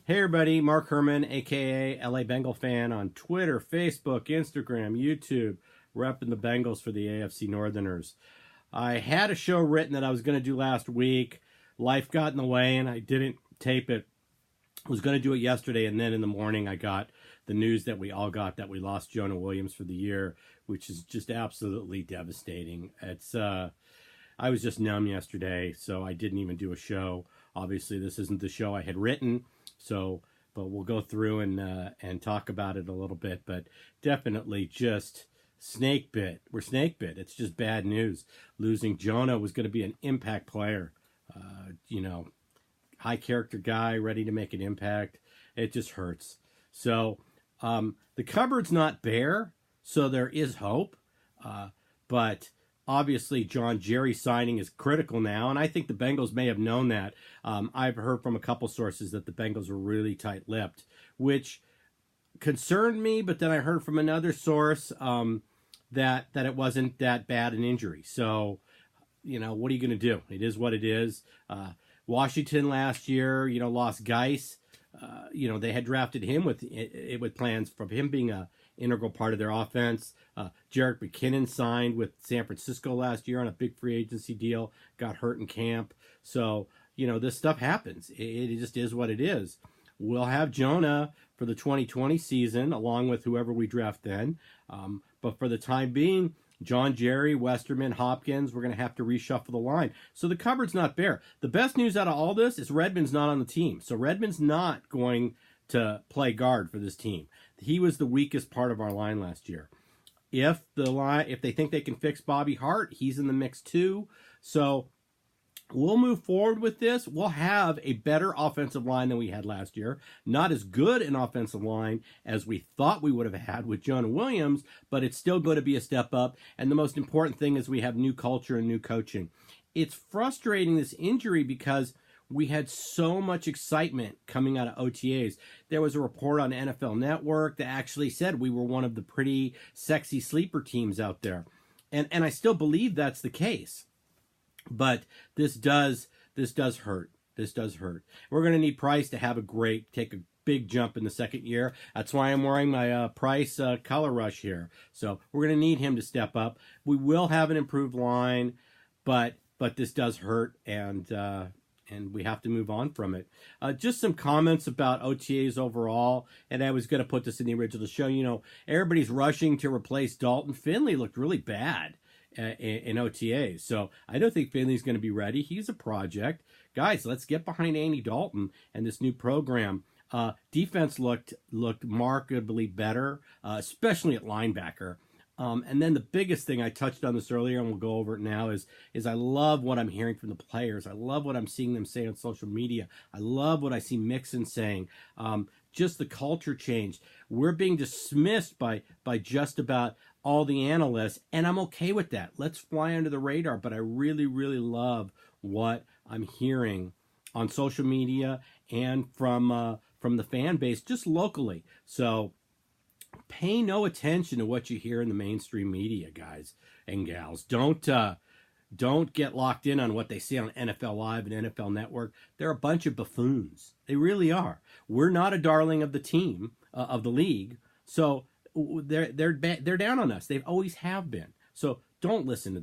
Hey everybody, Mark Herman, aka LA Bengal fan on Twitter, Facebook, Instagram, YouTube, repping the Bengals for the AFC Northerners. I had a show written that I was going to do last week. Life got in the way and I didn't tape it. I was going to do it yesterday, and then in the morning I got the news that we all got that we lost Jonah Williams for the year, which is just absolutely devastating. I was just numb yesterday, so I didn't even do a show. Obviously, this isn't the show I had written. But we'll go through and talk about it a little bit. But definitely just snake bit. We're snake bit. It's just bad news. Losing Jonah was going to be an impact player. High character guy, ready to make an impact. It just hurts. So the cupboard's not bare, so there is hope. But obviously, John Jerry signing is critical now, and I think the Bengals may have known that. I've heard from a couple sources that the Bengals were really tight-lipped, which concerned me, but then I heard from another source that it wasn't that bad an injury. So, what are you going to do? It is what it is. Washington last year, lost Geis. They had drafted him with plans from him being a integral part of their offense. Jerick McKinnon signed with San Francisco last year on a big free agency deal, got hurt in camp. So, this stuff happens. It just is what it is. We'll have Jonah for the 2020 season, along with whoever we draft then. But for the time being, John Jerry, Westerman, Hopkins, we're going to have to reshuffle the line. So the cupboard's not bare. The best news out of all this is Redmond's not on the team. So Redmond's not going to play guard for this team. He was the weakest part of our line last year. If they think they can fix Bobby Hart, he's in the mix too. So we'll move forward with this. We'll have a better offensive line than we had last year. Not as good an offensive line as we thought we would have had with Jonah Williams, but it's still going to be a step up. And the most important thing is we have new culture and new coaching. It's frustrating, this injury, because we had so much excitement coming out of OTAs. There was a report on NFL Network that actually said we were one of the pretty sexy sleeper teams out there. And I still believe that's the case. But this does hurt. This does hurt. We're going to need Price to take a big jump in the second year. That's why I'm wearing my Price color rush here. So we're going to need him to step up. We will have an improved line, but this does hurt, and we have to move on from it. Just some comments about OTAs overall, and I was going to put this in the original show. Everybody's rushing to replace Dalton. Finley looked really bad in OTAs, so I don't think Finley's going to be ready. He's a project. Guys, let's get behind Andy Dalton and this new program. Defense looked markedly better, especially at linebacker. And then the biggest thing, I touched on this earlier and we'll go over it now, is I love what I'm hearing from the players. I love what I'm seeing them say on social media. I love what I see Mixon saying. Just the culture changed. We're being dismissed by just about all the analysts, and I'm okay with that. Let's fly under the radar, but I really, really love what I'm hearing on social media and from the fan base, just locally. So pay no attention to what you hear in the mainstream media, guys and gals. Don't get locked in on what they say on NFL Live and NFL Network. They're a bunch of buffoons. They really are. We're not a darling of the team, of the league. So they're down on us. They've always have been. So don't listen to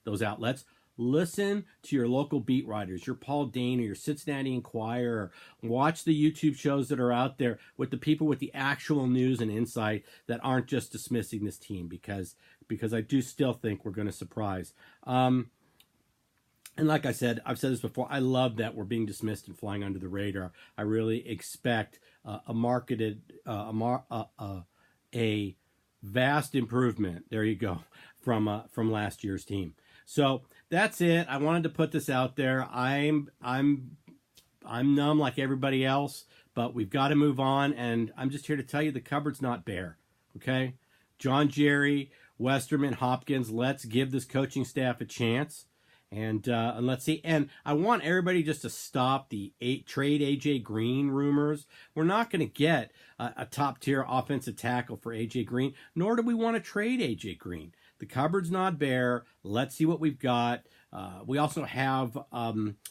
those outlets. Listen to your local beat writers, your Paul Dane or your Cincinnati Enquirer. Watch the YouTube shows that are out there with the people with the actual news and insight that aren't just dismissing this team, because I do still think we're going to surprise. And like I said, I've said this before, I love that we're being dismissed and flying under the radar. I really expect a vast improvement. There you go, from last year's team. So that's it. I wanted to put this out there. I'm numb like everybody else, but we've got to move on. And I'm just here to tell you the cupboard's not bare. Okay, John Jerry, Westerman, Hopkins. Let's give this coaching staff a chance. And let's see. And I want everybody just to stop the trade A.J. Green rumors. We're not going to get a top-tier offensive tackle for A.J. Green, nor do we want to trade A.J. Green. The cupboard's not bare. Let's see what we've got. We also have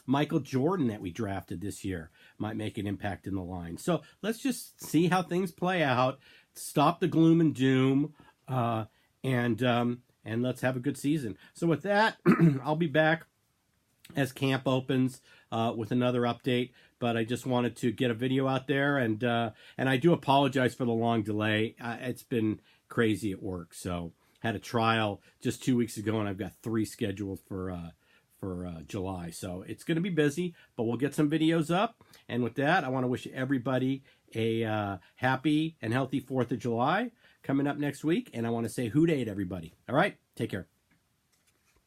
Michael Jordan that we drafted this year. might make an impact in the line. So let's just see how things play out. Stop the gloom and doom, and let's have a good season. So with that, I'll be back as camp opens with another update. But I just wanted to get a video out there, and I do apologize for the long delay. It's been crazy at work. So had a trial just 2 weeks ago, and I've got 3 scheduled for July. So it's going to be busy, but we'll get some videos up. And with that, I want to wish everybody a happy and healthy 4th of July coming up next week. And I want to say Hoot 8, everybody. All right, take care.